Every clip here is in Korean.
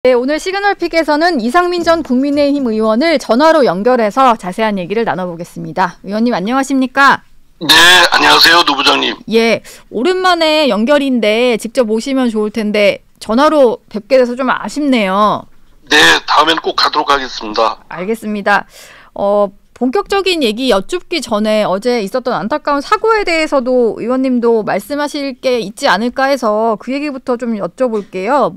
네, 오늘 시그널픽에서는 이상민 전 국민의힘 의원을 전화로 연결해서 자세한 얘기를 나눠보겠습니다. 의원님 안녕하십니까? 네, 안녕하세요, 노 부장님. 예, 오랜만에 연결인데 직접 오시면 좋을 텐데 전화로 뵙게 돼서 좀 아쉽네요. 네, 다음엔 꼭 가도록 하겠습니다. 알겠습니다. 본격적인 얘기 여쭙기 전에 어제 있었던 안타까운 사고에 대해서도 의원님도 말씀하실 게 있지 않을까 해서 그 얘기부터 좀 여쭤볼게요.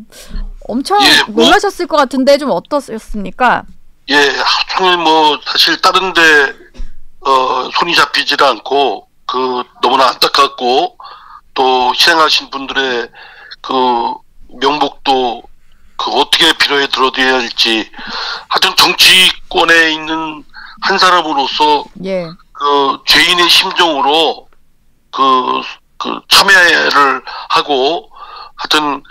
엄청 놀라셨을 것 같은데 좀 어떠셨습니까? 예, 하루 종일 사실 다른데 손이 잡히질 않고 너무나 안타깝고 또 희생하신 분들의 명복도 어떻게 빌어에 들어드려야 할지, 하여튼 정치권에 있는 한 사람으로서 죄인의 심정으로 참여를 하고, 하여튼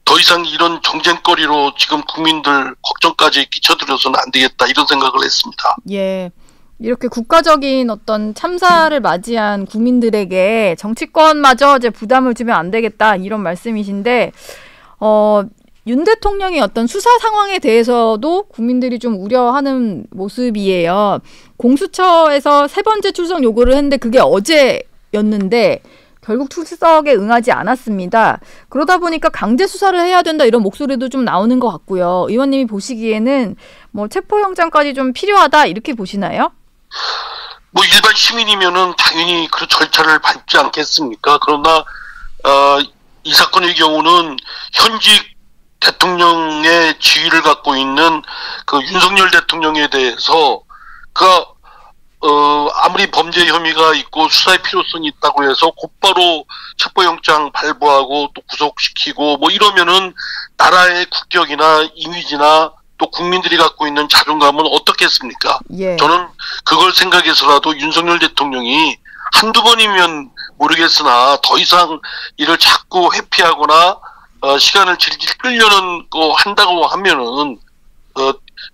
더 이상 이런 정쟁거리로 지금 국민들 걱정까지 끼쳐드려서는 안 되겠다, 이런 생각을 했습니다. 예. 이렇게 국가적인 어떤 참사를 맞이한 국민들에게 정치권마저 이제 부담을 주면 안 되겠다, 이런 말씀이신데, 윤 대통령의 어떤 수사 상황에 대해서도 국민들이 좀 우려하는 모습이에요. 공수처에서 3번째 출석 요구를 했는데 그게 어제였는데 결국 출석에 응하지 않았습니다. 그러다 보니까 강제 수사를 해야 된다, 이런 목소리도 좀 나오는 것 같고요. 의원님이 보시기에는 체포영장까지 좀 필요하다, 이렇게 보시나요? 일반 시민이면은 당연히 그 절차를 밟지 않겠습니까? 그러나 이 사건의 경우는 현직 대통령의 지위를 갖고 있는 윤석열 대통령에 대해서 아무리 범죄 혐의가 있고 수사의 필요성이 있다고 해서 곧바로 체포영장 발부하고 또 구속시키고 이러면은 나라의 국격이나 이미지나 또 국민들이 갖고 있는 자존감은 어떻겠습니까? 예. 저는 그걸 생각해서라도 윤석열 대통령이 한두 번이면 모르겠으나 더 이상 이를 자꾸 회피하거나 시간을 질질 끌려는 한다고 하면은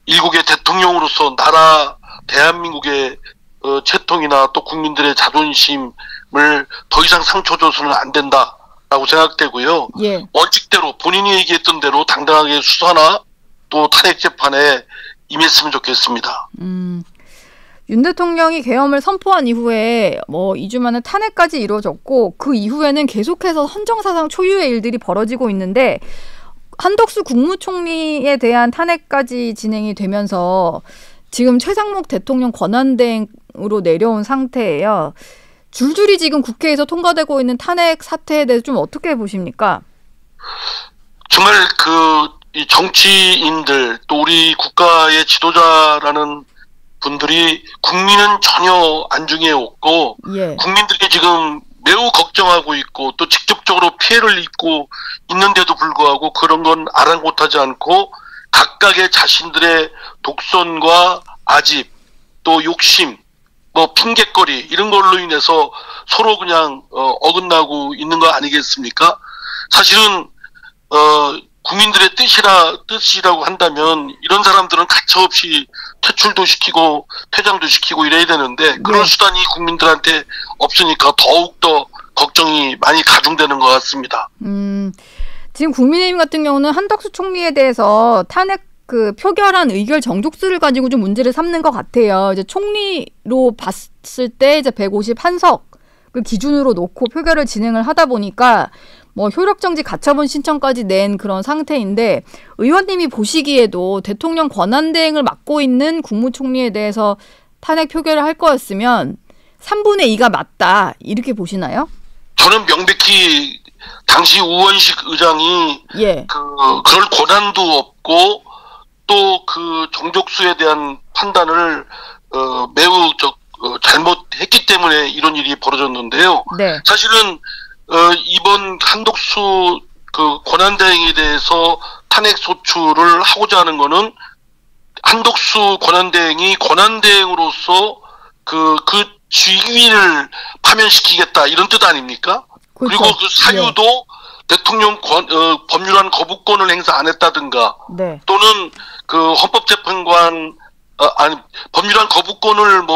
일국의 대통령으로서 나라 대한민국의 채통이나 또 국민들의 자존심을 더 이상 상처 줘서는 안 된다라고 생각되고요. 예. 원칙대로 본인이 얘기했던 대로 당당하게 수사나 또 탄핵 재판에 임했으면 좋겠습니다. 윤 대통령이 계엄을 선포한 이후에 2주 만에 탄핵까지 이루어졌고, 그 이후에는 계속해서 헌정사상 초유의 일들이 벌어지고 있는데, 한덕수 국무총리에 대한 탄핵까지 진행이 되면서 지금 최상목 대통령 권한대행으로 내려온 상태예요. 줄줄이 지금 국회에서 통과되고 있는 탄핵 사태에 대해서 좀 어떻게 보십니까? 정말 이 정치인들 또 우리 국가의 지도자라는 분들이 국민은 전혀 안중에 없고, 예. 국민들이 지금 매우 걱정하고 있고 또 직접적으로 피해를 입고 있는데도 불구하고 그런 건 아랑곳하지 않고 각각의 자신들의 독선과 아집 또 욕심 핑계거리 이런 걸로 인해서 서로 그냥 어긋나고 있는 거 아니겠습니까? 사실은 국민들의 뜻이라고 한다면 이런 사람들은 가차없이 퇴출도 시키고 퇴장도 시키고 이래야 되는데 그런 수단이 국민들한테 없으니까 더욱더 걱정이 많이 가중되는 것 같습니다. 지금 국민의힘 같은 경우는 한덕수 총리에 대해서 탄핵 표결한 의결 정족수를 가지고 좀 문제를 삼는 것 같아요. 이제 총리로 봤을 때 이제 151석을 기준으로 놓고 표결을 진행을 하다 보니까 효력정지 가처분 신청까지 낸 그런 상태인데, 의원님이 보시기에도 대통령 권한대행을 맡고 있는 국무총리에 대해서 탄핵 표결을 할 거였으면 3분의 2가 맞다, 이렇게 보시나요? 저는 명백히 당시 우원식 의장이 그럴 권한도 없고 또 정족수에 대한 판단을 매우 잘못했기 때문에 이런 일이 벌어졌는데요. 네. 사실은 이번 한덕수 권한대행에 대해서 탄핵 소추를 하고자 하는 거는 한덕수 권한대행이 권한대행으로서 그 지위를 파면시키겠다, 이런 뜻 아닙니까? 그렇죠. 그리고 그 사유도 대통령 법률안 거부권을 행사 안 했다든가, 네. 또는 헌법재판관 법률안 거부권을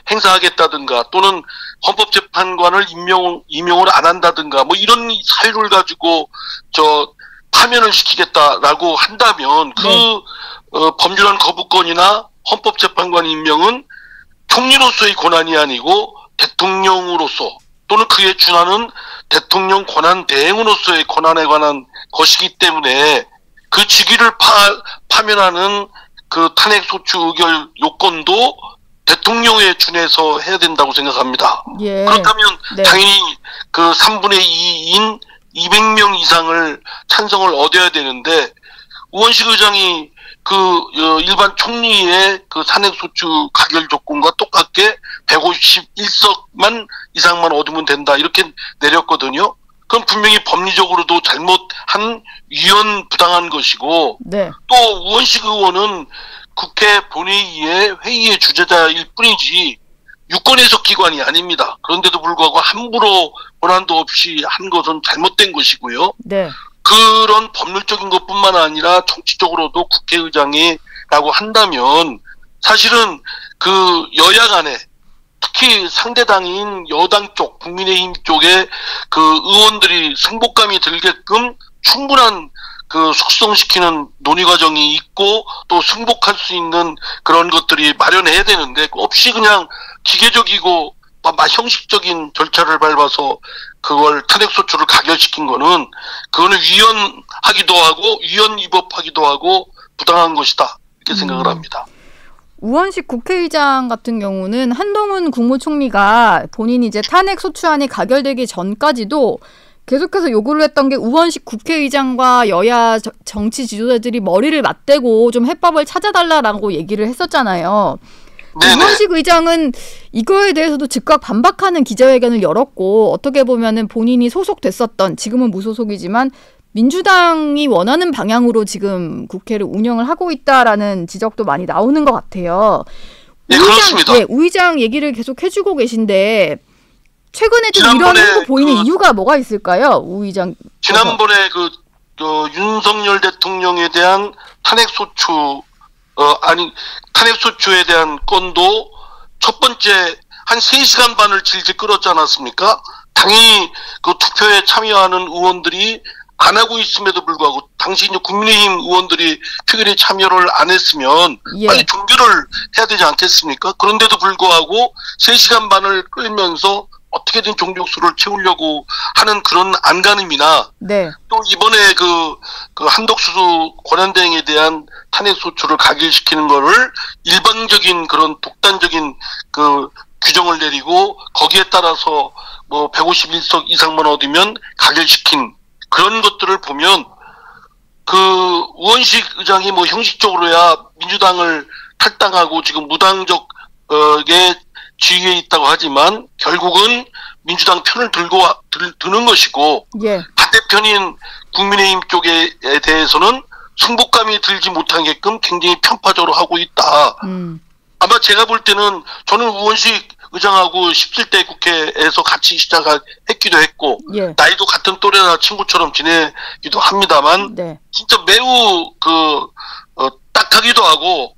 행사하겠다든가, 또는 헌법재판관을 임명을 안 한다든가, 이런 사유를 가지고 파면을 시키겠다라고 한다면 법률안 거부권이나 헌법재판관 임명은 총리로서의 권한이 아니고 대통령으로서 또는 그에 준하는 대통령 권한 대행으로서의 권한에 관한 것이기 때문에 그 직위를 파면하는 그 탄핵소추 의결 요건도 대통령에 준해서 해야 된다고 생각합니다. 예. 그렇다면 당연히 그 3분의 2인 200명 이상을 찬성을 얻어야 되는데 우원식 의장이 그 일반 총리의 그 탄핵소추 가결 조건과 똑같게 151석만 이상만 얻으면 된다 이렇게 내렸거든요. 그럼 분명히 법리적으로도 잘못한 위헌 부당한 것이고 또 우원식 의원은 국회 본회의의 회의의 주재자일 뿐이지 유권해석 기관이 아닙니다. 그런데도 불구하고 함부로 권한도 없이 한 것은 잘못된 것이고요. 그런 법률적인 것뿐만 아니라 정치적으로도 국회의장이라고 한다면 사실은 그 여야 간에 특히 상대당인 여당 쪽, 국민의힘 쪽에 그 의원들이 승복감이 들게끔 충분한 그 숙성시키는 논의 과정이 있고 또 승복할 수 있는 그런 것들이 마련해야 되는데 없이 그냥 기계적이고 형식적인 절차를 밟아서 그걸 탄핵소추를 가결시킨 거는 그거는 위헌하기도 하고 위헌 위법하기도 하고 부당한 것이다 이렇게 생각을 합니다. 우원식 국회의장 같은 경우는 한동훈 국무총리가 본인이 이제 탄핵소추안이 가결되기 전까지도 계속해서 요구를 했던 게 우원식 국회의장과 여야 정치 지도자들이 머리를 맞대고 좀 해법을 찾아달라라고 얘기를 했었잖아요. 우원식 의장은 이거에 대해서도 즉각 반박하는 기자회견을 열었고 어떻게 보면은 본인이 소속됐었던 지금은 무소속이지만 민주당이 원하는 방향으로 지금 국회를 운영을 하고 있다라는 지적도 많이 나오는 것 같아요. 그렇습니다. 우 의장 얘기를 계속 해주고 계신데 최근에 좀 이런 행보 보이는 이유가 뭐가 있을까요? 우 의장. 지난번에 윤석열 대통령에 대한 탄핵소추에 대한 건도 첫 번째 한 3시간 반을 질질 끌었지 않았습니까? 당연히 그 투표에 참여하는 의원들이 안 하고 있음에도 불구하고 당시 이제 국민의힘 의원들이 표결에 참여를 안 했으면 빨리 종결을 해야 되지 않겠습니까? 그런데도 불구하고 3시간 반을 끌면서 어떻게든 종족수를 채우려고 하는 그런 안간힘이나 또 이번에 그 한덕수 권한대행에 대한 탄핵소추를 가결시키는 거를 일방적인 그런 독단적인 그 규정을 내리고 거기에 따라서 뭐 151석 이상만 얻으면 가결시킨 그런 것들을 보면 그 우원식 의장이 뭐 형식적으로야 민주당을 탈당하고 지금 무당적의 지위에 있다고 하지만 결국은 민주당 편을 드는 것이고 반대편인 국민의힘 쪽에 대해서는 승복감이 들지 못하게끔 굉장히 편파적으로 하고 있다. 아마 제가 볼 때는 저는 우원식 의장하고 17대 국회에서 같이 시작했기도 했고 나이도 같은 또래나 친구처럼 지내기도 합니다만 진짜 매우 딱하기도 하고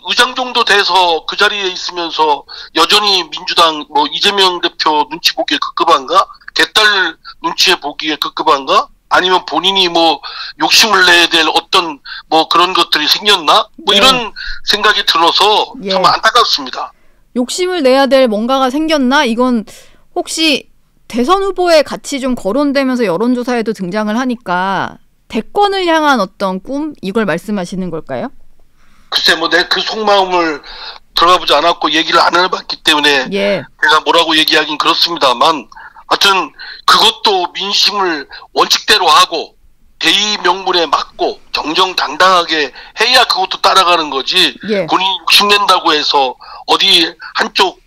의장 정도 돼서 그 자리에 있으면서 여전히 민주당 뭐 이재명 대표 눈치 보기에 급급한가? 개딸 눈치에 보기에 급급한가? 아니면 본인이 뭐 욕심을 내야 될 어떤 뭐 그런 것들이 생겼나? 뭐 이런 생각이 들어서 참 안타깝습니다. 욕심을 내야 될 뭔가가 생겼나? 이건 혹시 대선 후보에 같이 좀 거론되면서 여론조사에도 등장을 하니까 대권을 향한 어떤 꿈? 이걸 말씀하시는 걸까요? 글쎄 뭐 내 그 속마음을 들어가보지 않았고 얘기를 안 해봤기 때문에 제가 뭐라고 얘기하긴 그렇습니다만 하여튼 그것도 민심을 원칙대로 하고 대의 명분에 맞고 정정당당하게 해야 그것도 따라가는 거지 본인이 욕심낸다고 해서 어디 한쪽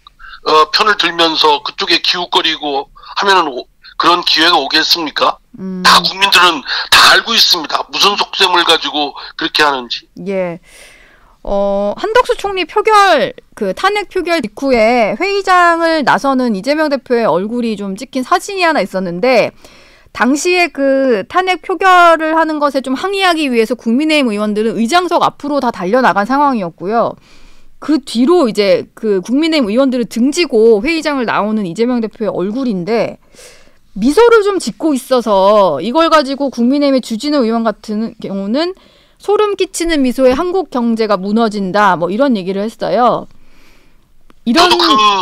편을 들면서 그쪽에 기웃거리고 하면은 그런 기회가 오겠습니까? 다 국민들은 다 알고 있습니다. 무슨 속셈을 가지고 그렇게 하는지. 한덕수 총리 탄핵 표결 직후에 회의장을 나서는 이재명 대표의 얼굴이 좀 찍힌 사진이 하나 있었는데, 당시에 그 탄핵 표결을 하는 것에 좀 항의하기 위해서 국민의힘 의원들은 의장석 앞으로 다 달려나간 상황이었고요. 그 뒤로 이제 그 국민의힘 의원들을 등지고 회의장을 나오는 이재명 대표의 얼굴인데, 미소를 좀 짓고 있어서 이걸 가지고 국민의힘의 주진우 의원 같은 경우는 소름 끼치는 미소에 한국 경제가 무너진다 뭐 이런 얘기를 했어요. 이런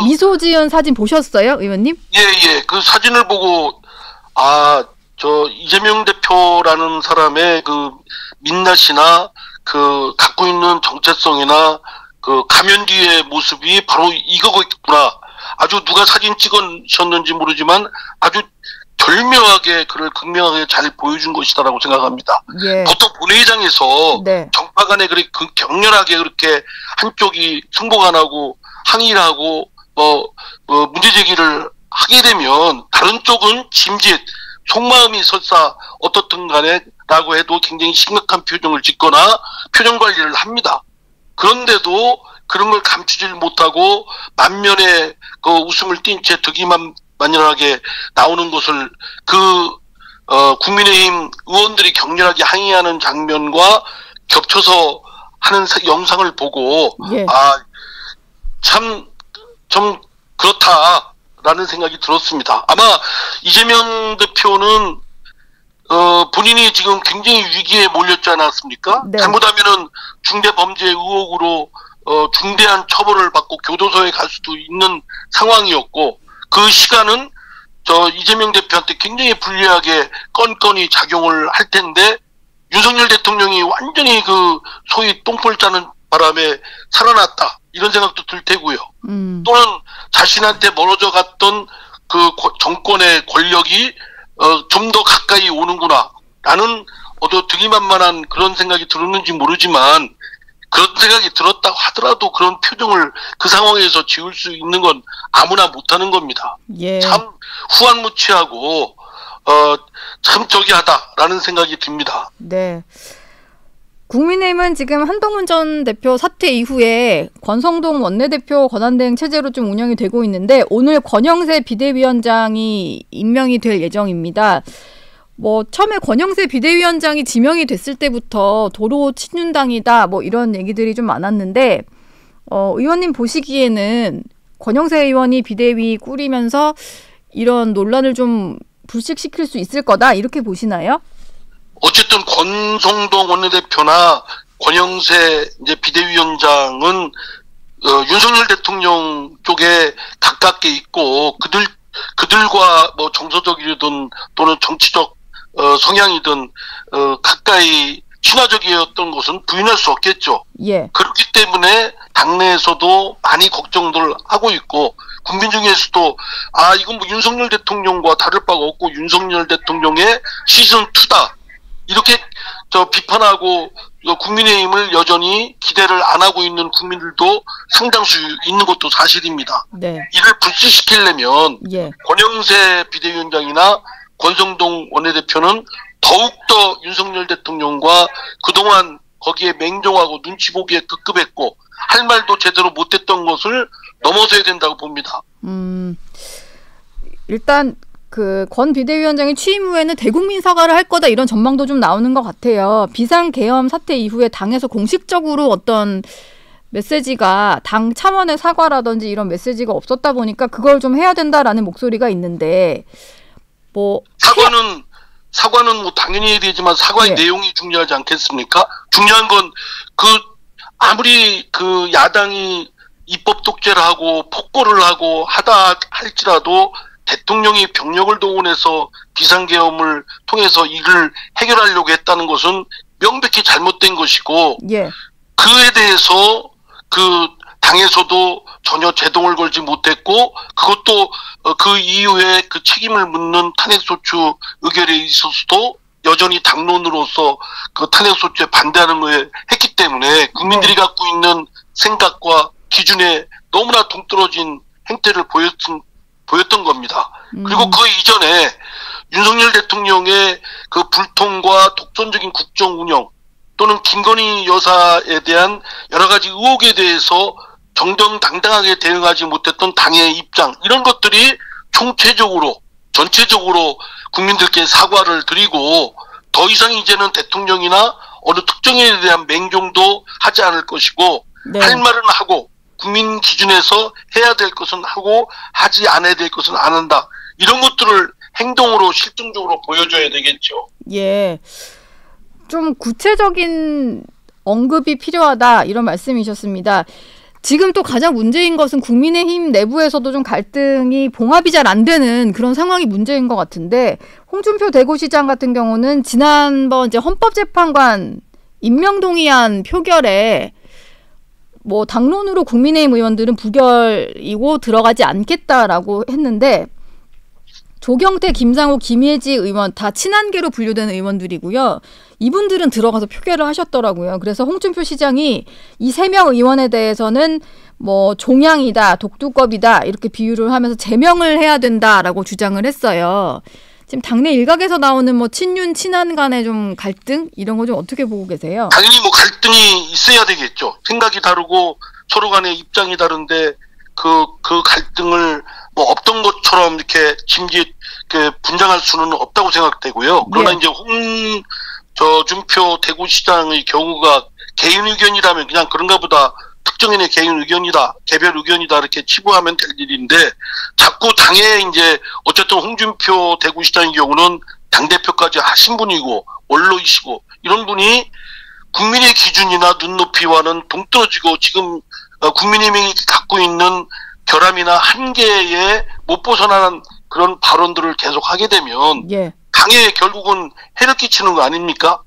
미소 지은 사진 보셨어요, 의원님? 예. 그 사진을 보고 저 이재명 대표라는 사람의 그 민낯이나 그 갖고 있는 정체성이나 그 가면 뒤의 모습이 바로 이거겠구나. 아주 누가 사진 찍으셨는지 모르지만 아주 절묘하게 그를 극명하게 잘 보여준 것이다라고 생각합니다. 예. 보통 본회의장에서 네. 정파 간에 그렇게 격렬하게 그렇게 한쪽이 승복 안 하고 항의를 하고 문제 제기를 하게 되면 다른 쪽은 짐짓 속마음이 설사 어떻든 간에 라고 해도 굉장히 심각한 표정을 짓거나 표정 관리를 합니다. 그런데도 그런 걸 감추질 못하고 만면에 그 웃음을 띤 채 득이만만연하게 나오는 것을 국민의힘 의원들이 격렬하게 항의하는 장면과 겹쳐서 하는 영상을 보고 예. 참 좀 그렇다라는 생각이 들었습니다. 아마 이재명 대표는 본인이 지금 굉장히 위기에 몰렸지 않았습니까? 네. 잘못하면은 중대범죄 의혹으로 중대한 처벌을 받고 교도소에 갈 수도 있는 상황이었고 그 시간은 저 이재명 대표한테 굉장히 불리하게 건건이 작용을 할 텐데 윤석열 대통령이 완전히 그 소위 똥볼 짜는 바람에 살아났다 이런 생각도 들 테고요. 또는 자신한테 멀어져 갔던 그 정권의 권력이 좀 더 가까이 오는구나 라는 득이만만한 그런 생각이 들었는지 모르지만 그런 생각이 들었다고 하더라도 그런 표정을 그 상황에서 지을 수 있는 건 아무나 못하는 겁니다. 예. 참 후한무치하고 참 저기하다라는 생각이 듭니다. 네. 국민의힘은 지금 한동훈 전 대표 사퇴 이후에 권성동 원내대표 권한대행 체제로 좀 운영이 되고 있는데 오늘 권영세 비대위원장이 임명이 될 예정입니다. 뭐 처음에 권영세 비대위원장이 지명이 됐을 때부터 도로 친윤당이다 뭐 이런 얘기들이 좀 많았는데 의원님 보시기에는 권영세 의원이 비대위 꾸리면서 이런 논란을 좀 불식시킬 수 있을 거다 이렇게 보시나요? 어쨌든 권성동 원내대표나 권영세 이제 비대위원장은 윤석열 대통령 쪽에 가깝게 있고 그들과 뭐 정서적이든 또는 정치적 성향이든 가까이 친화적이었던 것은 부인할 수 없겠죠. 예. 그렇기 때문에 당내에서도 많이 걱정들 하고 있고 국민 중에서도 이건 뭐 윤석열 대통령과 다를 바가 없고 윤석열 대통령의 시즌2다. 이렇게 비판하고 국민의힘을 여전히 기대를 안 하고 있는 국민들도 상당수 있는 것도 사실입니다. 네. 이를 불씨시키려면 예. 권영세 비대위원장이나 권성동 원내대표는 더욱더 윤석열 대통령과 그동안 거기에 맹종하고 눈치 보기에 급급했고 할 말도 제대로 못했던 것을 넘어서야 된다고 봅니다. 일단 그 권 비대위원장이 취임 후에는 대국민 사과를 할 거다 이런 전망도 좀 나오는 것 같아요. 비상계엄 사태 이후에 당에서 공식적으로 어떤 메시지가 당 차원의 사과라든지 이런 메시지가 없었다 보니까 그걸 좀 해야 된다라는 목소리가 있는데 뭐 사과는 뭐 당연히 해야 되지만 사과의 예. 내용이 중요하지 않겠습니까? 중요한 건 아무리 그 야당이 입법 독재를 하고 폭거를 하고 하다 할지라도 대통령이 병력을 동원해서 비상계엄을 통해서 이를 해결하려고 했다는 것은 명백히 잘못된 것이고 예. 그에 대해서 그 당에서도 전혀 제동을 걸지 못했고 그것도 그 이후에 그 책임을 묻는 탄핵소추 의결에 있어서도 여전히 당론으로서 그 탄핵소추에 반대하는 거에 했기 때문에 국민들이 갖고 있는 생각과 기준에 너무나 동떨어진 행태를 보였던 겁니다. 그리고 그 이전에 윤석열 대통령의 그 불통과 독선적인 국정 운영 또는 김건희 여사에 대한 여러 가지 의혹에 대해서 정정당당하게 대응하지 못했던 당의 입장 이런 것들이 전체적으로 국민들께 사과를 드리고 더 이상 이제는 대통령이나 어느 특정에 대한 맹종도 하지 않을 것이고 네. 할 말은 하고 국민 기준에서 해야 될 것은 하고 하지 않아야 될 것은 안 한다. 이런 것들을 행동으로 실증적으로 보여줘야 되겠죠. 예. 좀 구체적인 언급이 필요하다 이런 말씀이셨습니다. 지금 또 가장 문제인 것은 국민의힘 내부에서도 좀 갈등이 봉합이 잘 안 되는 그런 상황이 문제인 것 같은데 홍준표 대구시장 같은 경우는 지난번 이제 헌법재판관 임명동의안 표결에 뭐 당론으로 국민의힘 의원들은 부결이고 들어가지 않겠다라고 했는데 조경태, 김상호, 김예지 의원 다 친한계로 분류되는 의원들이고요. 이분들은 들어가서 표결을 하셨더라고요. 그래서 홍준표 시장이 이 3명 의원에 대해서는 뭐 종양이다, 독두껍이다 이렇게 비유를 하면서 제명을 해야 된다라고 주장을 했어요. 지금 당내 일각에서 나오는 뭐 친윤, 친한 간의 좀 갈등 이런 거 좀 어떻게 보고 계세요? 당연히 뭐 갈등이 있어야 되겠죠. 생각이 다르고 서로 간의 입장이 다른데 그 갈등을 뭐 없던 것처럼 이렇게 분장할 수는 없다고 생각되고요. 그러나 네. 이제 홍준표 대구시장의 경우가 개인 의견이라면 그냥 그런가 보다 특정인의 개인 의견이다, 개별 의견이다 이렇게 치부하면 될 일인데 자꾸 당에 이제 어쨌든 홍준표 대구시장의 경우는 당대표까지 하신 분이고 원로이시고 이런 분이 국민의 기준이나 눈높이와는 동떨어지고 지금 국민의힘이 갖고 있는 결함이나 한계에 못 벗어나는 그런 발언들을 계속 하게 되면 예. 당에 결국은 해를 끼치는 거 아닙니까?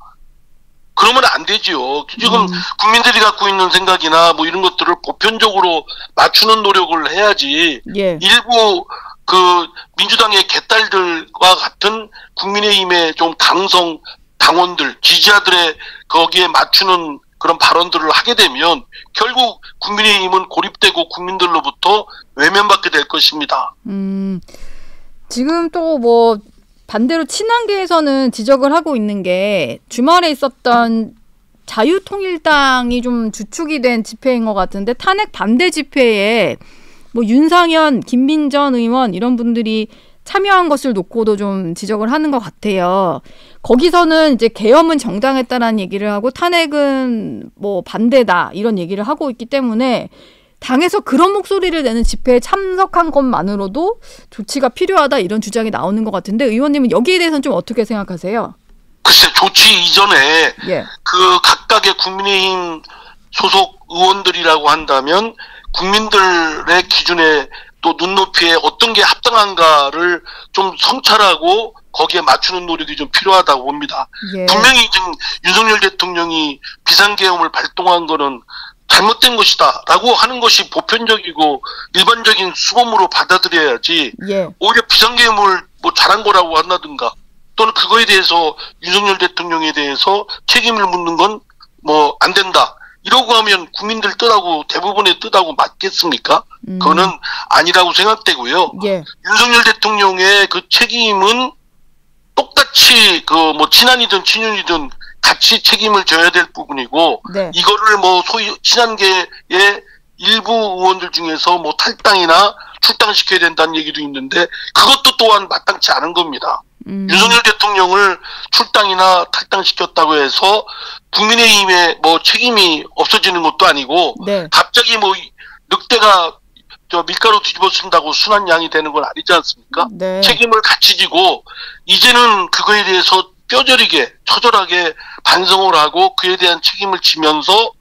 그러면 안 되지요. 지금 국민들이 갖고 있는 생각이나 뭐 이런 것들을 보편적으로 맞추는 노력을 해야지. 예. 일부 그 민주당의 개딸들과 같은 국민의힘의 좀 강성 당원들, 지지자들의 거기에 맞추는 그런 발언들을 하게 되면 결국 국민의힘은 고립되고 국민들로부터 외면받게 될 것입니다. 지금 또 뭐 반대로 친한계에서는 지적을 하고 있는 게 주말에 있었던 자유통일당이 좀 주축이 된 집회인 것 같은데 탄핵 반대 집회에 뭐 윤상현, 김민전 의원 이런 분들이 참여한 것을 놓고도 좀 지적을 하는 것 같아요. 거기서는 이제 계엄은 정당했다라는 얘기를 하고 탄핵은 뭐 반대다 이런 얘기를 하고 있기 때문에 당에서 그런 목소리를 내는 집회에 참석한 것만으로도 조치가 필요하다 이런 주장이 나오는 것 같은데 의원님은 여기에 대해서는 좀 어떻게 생각하세요? 글쎄 조치 이전에 예. 그 각각의 국민의힘 소속 의원들이라고 한다면 국민들의 기준에 또 눈높이에 어떤 게 합당한가를 좀 성찰하고 거기에 맞추는 노력이 좀 필요하다고 봅니다. 예. 분명히 지금 윤석열 대통령이 비상계엄을 발동한 거는 잘못된 것이다 라고 하는 것이 보편적이고 일반적인 수범으로 받아들여야지 예. 오히려 비상계엄을 뭐 잘한 거라고 한다든가 또는 그거에 대해서 윤석열 대통령에 대해서 책임을 묻는 건 뭐 안 된다 이러고 하면 국민들 뜻하고 대부분의 뜻하고 맞겠습니까? 그거는 아니라고 생각되고요. 예. 윤석열 대통령의 그 책임은 똑같이 그 뭐 친한이든 친윤이든 같이 책임을 져야 될 부분이고 네. 이거를 뭐 소위 친한계의 일부 의원들 중에서 뭐 탈당이나 출당시켜야 된다는 얘기도 있는데 그것도 또한 마땅치 않은 겁니다. 윤석열 대통령을 출당이나 탈당시켰다고 해서 국민의힘의 뭐 책임이 없어지는 것도 아니고 네. 갑자기 뭐 늑대가 저 밀가루 뒤집어 쓴다고 순한 양이 되는 건 아니지 않습니까? 네. 책임을 같이 지고 이제는 그거에 대해서 뼈저리게 처절하게 반성을 하고 그에 대한 책임을 지면서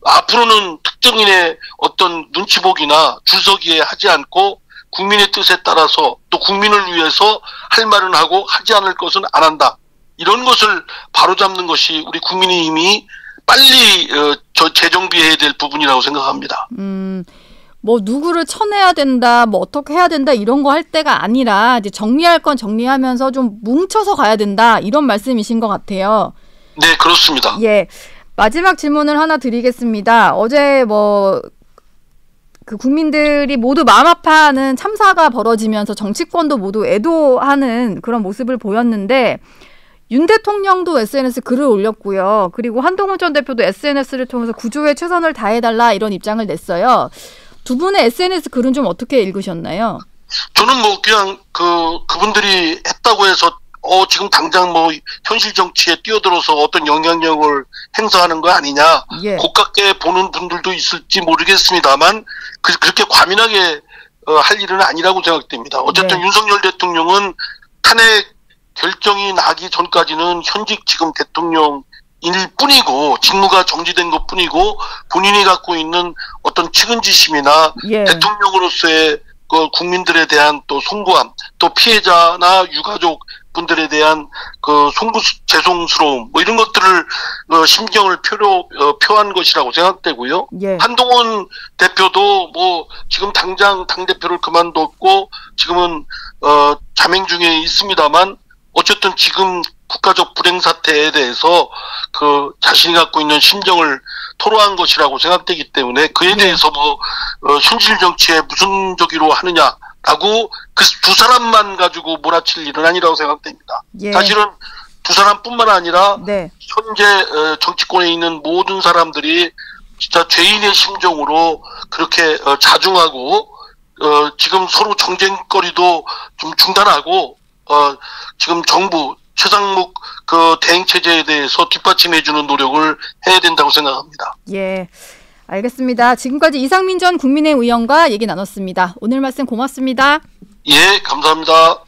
앞으로는 특정인의 어떤 눈치보기나 줄서기에 하지 않고 국민의 뜻에 따라서 또 국민을 위해서 할 말은 하고 하지 않을 것은 안 한다. 이런 것을 바로잡는 것이 우리 국민의힘이 빨리 재정비해야 될 부분이라고 생각합니다. 뭐 누구를 쳐내야 된다, 뭐 어떻게 해야 된다 이런 거 할 때가 아니라 이제 정리할 건 정리하면서 좀 뭉쳐서 가야 된다 이런 말씀이신 것 같아요. 네, 그렇습니다. 예, 마지막 질문을 하나 드리겠습니다. 어제 뭐 그 국민들이 모두 마음 아파하는 참사가 벌어지면서 정치권도 모두 애도하는 그런 모습을 보였는데 윤 대통령도 SNS 글을 올렸고요. 그리고 한동훈 전 대표도 SNS를 통해서 구조에 최선을 다해달라 이런 입장을 냈어요. 두 분의 SNS 글은 좀 어떻게 읽으셨나요? 저는 뭐 그냥 그분들이 했다고 해서 지금 당장 뭐 현실 정치에 뛰어들어서 어떤 영향력을 행사하는 거 아니냐. 예. 고깝게 보는 분들도 있을지 모르겠습니다만 그렇게 과민하게 할 일은 아니라고 생각됩니다. 어쨌든 네. 윤석열 대통령은 탄핵 결정이 나기 전까지는 현직 지금 대통령일 뿐이고 직무가 정지된 것 뿐이고 본인이 갖고 있는 어떤 측은지심이나 대통령으로서의 그 국민들에 대한 또 송구함, 또 피해자나 유가족 분들에 대한 그 죄송스러움 뭐 이런 것들을 심경을 표한 것이라고 생각되고요. 한동훈 대표도 뭐 지금 당장 당 대표를 그만뒀고 지금은 자명 중에 있습니다만 어쨌든 지금 국가적 불행 사태에 대해서 그 자신이 갖고 있는 심정을 토로한 것이라고 생각되기 때문에 그에 대해서 뭐 현실 정치에 무슨 저기로 하느냐라고 그 두 사람만 가지고 몰아칠 일은 아니라고 생각됩니다. 사실은 두 사람뿐만 아니라 현재 정치권에 있는 모든 사람들이 진짜 죄인의 심정으로 그렇게 자중하고 지금 서로 정쟁거리도 좀 중단하고 지금 정부 최상목 그 대행 체제에 대해서 뒷받침해주는 노력을 해야 된다고 생각합니다. 예, 알겠습니다. 지금까지 이상민 전 국민의힘 의원과 얘기 나눴습니다. 오늘 말씀 고맙습니다. 예, 감사합니다.